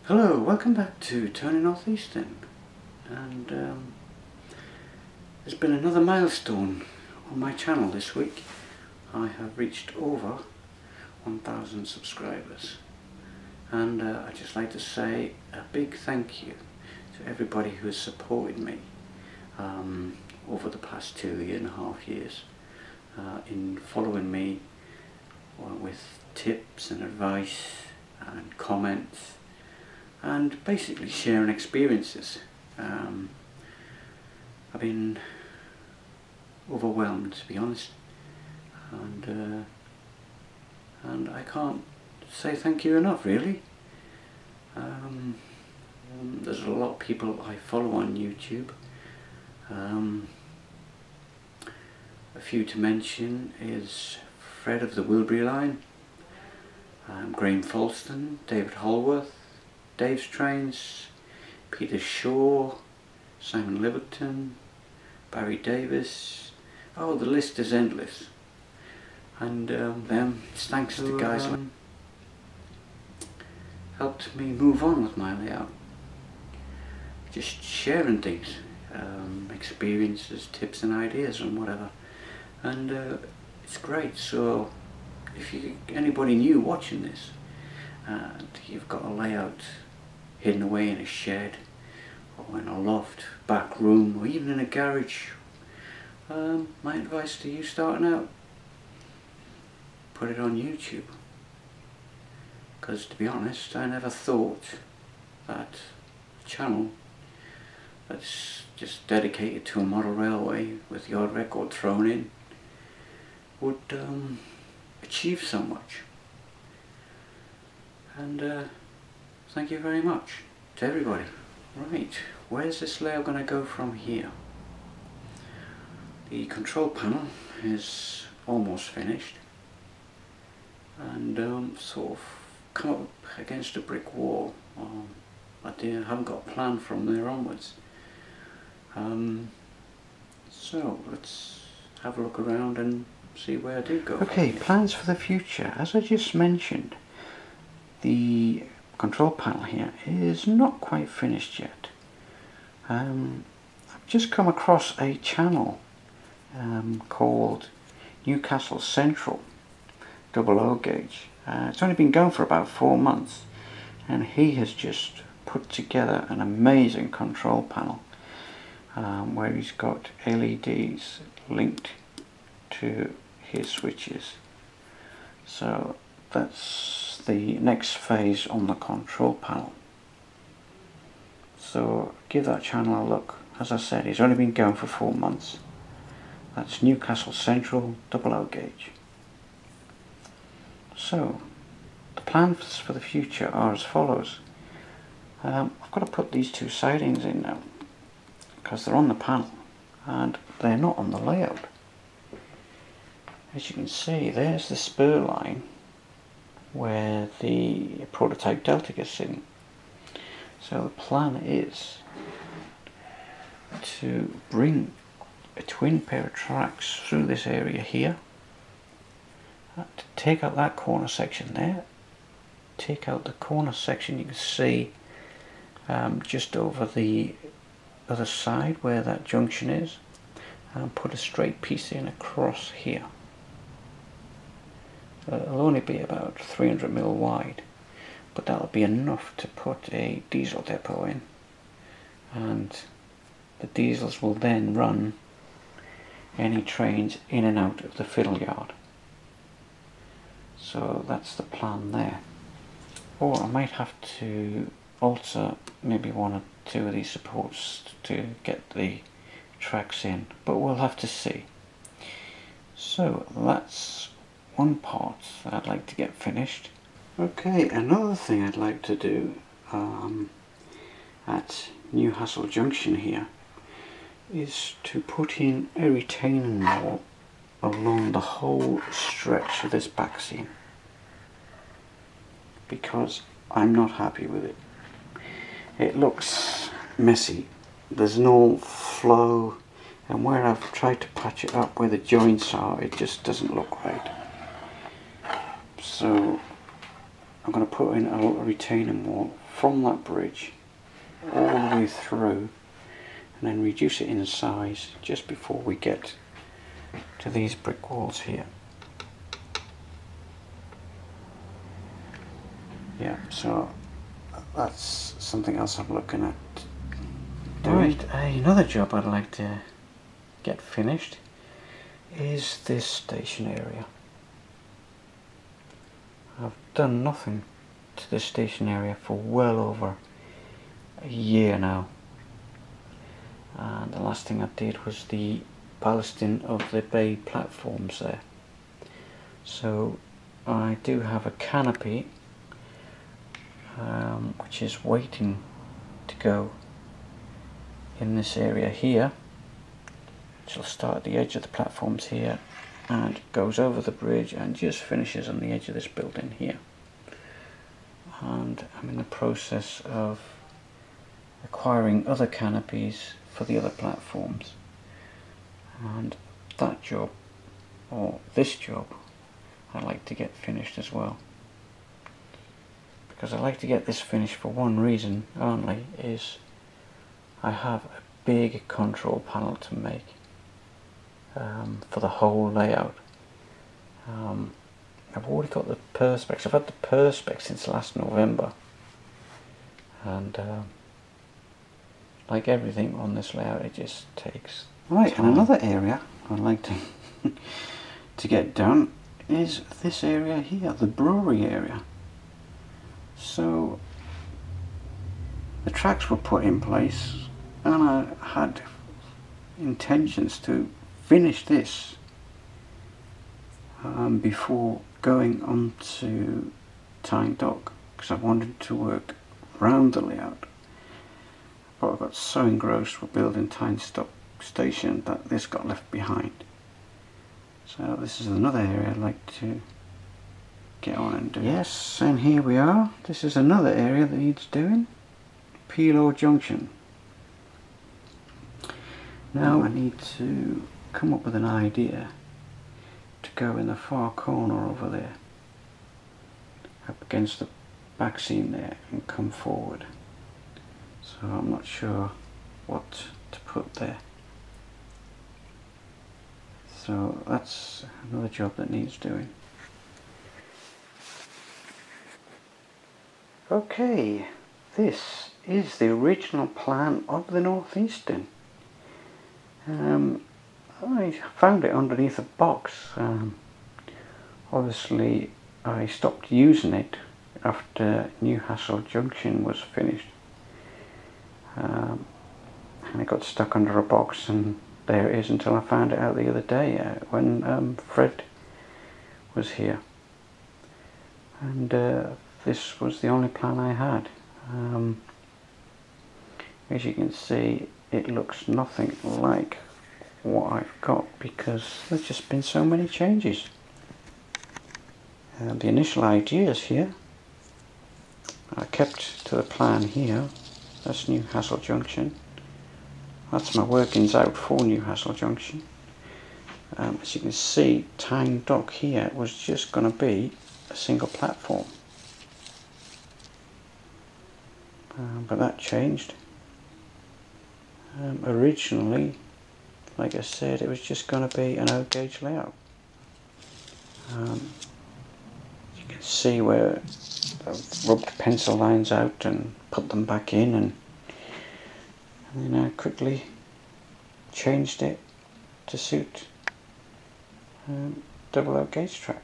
Hello, welcome back to Turning Northeastern, and there's been another milestone on my channel this week. I have reached over 1,000 subscribers, and I'd just like to say a big thank you to everybody who has supported me over the past 2.5 years in following me with tips and advice and comments and basically sharing experiences. I've been overwhelmed, to be honest, and I can't say thank you enough, really. There's a lot of people I follow on YouTube. A few to mention is Fred of the Brewery Line, Graham Falston, David Holworth, Dave's Trains, Peter Shaw, Simon Liverton, Barry Davis. Oh, the list is endless. And it's thanks to guys like helped me move on with my layout. Just sharing things, experiences, tips and ideas and whatever. And it's great. So if anybody new watching this and you've got a layout hidden away in a shed or in a loft, back room, or even in a garage, my advice to you starting out, put it on YouTube. Because to be honest, I never thought that a channel that's just dedicated to a model railway with the odd record thrown in would achieve so much. And thank you very much to everybody. Right, where's this layout going to go from here? The control panel is almost finished, and sort of come up against a brick wall. I haven't got a plan from there onwards. So let's have a look around and see where I do go. Okay, plans for the future. As I just mentioned, the control panel here is not quite finished yet. I've just come across a channel called Newcastle Central 00 gauge. It's only been going for about 4 months, and he has just put together an amazing control panel where he's got LEDs linked to his switches. So that's the next phase on the control panel. So give that channel a look. As I said, it's only been going for 4 months. That's Newcastle Central 00 gauge. So the plans for the future are as follows. I've got to put these 2 sidings in now because they're on the panel and they're not on the layout. As you can see, there's the spur line where the prototype Delta gets in. So the plan is to bring a twin pair of tracks through this area here, to take out that corner section there, take out the corner section you can see just over the other side where that junction is, and put a straight piece in across here. It'll only be about 300mm wide, but that'll be enough to put a diesel depot in, and the diesels will then run any trains in and out of the fiddle yard. So that's the plan there. Or I might have to alter maybe 1 or 2 of these supports to get the tracks in, but we'll have to see. So that's one part that I'd like to get finished. Okay, another thing I'd like to do at Newcastle Junction here is to put in a retaining wall along the whole stretch of this back seam, because I'm not happy with it. It looks messy, there's no flow, and where I've tried to patch it up where the joints are, it just doesn't look right. So I'm going to put in a little retaining wall from that bridge all the way through, and then reduce it in size just before we get to these brick walls here. Yeah, so that's something else I'm looking at doing. Right, another job I'd like to get finished is this station area. I've done nothing to this station area for well over a year now, and the last thing I did was the ballasting of the bay platforms there. So I do have a canopy which is waiting to go in this area here, which will start at the edge of the platforms here and goes over the bridge and just finishes on the edge of this building here. And I'm in the process of acquiring other canopies for the other platforms, and that job, or this job, I'd like to get finished as well, because I like to get this finished for one reason only, is I have a big control panel to make for the whole layout. I've already got the perspex. I've had the perspex since last November, and like everything on this layout, it just takes right time. And another area I'd like to get done is this area here, the brewery area. So the tracks were put in place, and I had intentions to finish this before going on to Tyne Dock, because I wanted to work round the layout. But I got so engrossed with building Tyne Dock station that this got left behind. So this is another area I'd like to get on and do. Yes, and here we are. This is another area that needs doing. Junction. Now I need to come up with an idea to go in the far corner over there, up against the back seam there, and come forward. So I'm not sure what to put there. So that's another job that needs doing. Okay, this is the original plan of the Northeastern. I found it underneath a box. Obviously I stopped using it after Newcastle Junction was finished, and it got stuck under a box, and there it is until I found it out the other day when Fred was here, and this was the only plan I had. As you can see, it looks nothing like what I've got, because there's just been so many changes. The initial ideas here, I kept to the plan here. That's Newcastle Junction. That's my workings out for Newcastle Junction. As you can see, Tyne Dock here was just going to be a single platform, but that changed. Originally, like I said, it was just going to be an out gauge layout. You can see where I've rubbed pencil lines out and put them back in, and then I quickly changed it to suit double out gauge track.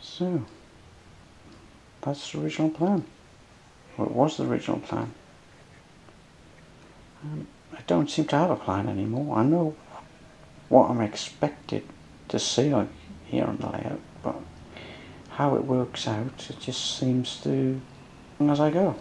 So that's the original plan. Well, it was the original plan. I don't seem to have a plan anymore. I know what I'm expected to see here on the layout, but how it works out, it just seems to as I go.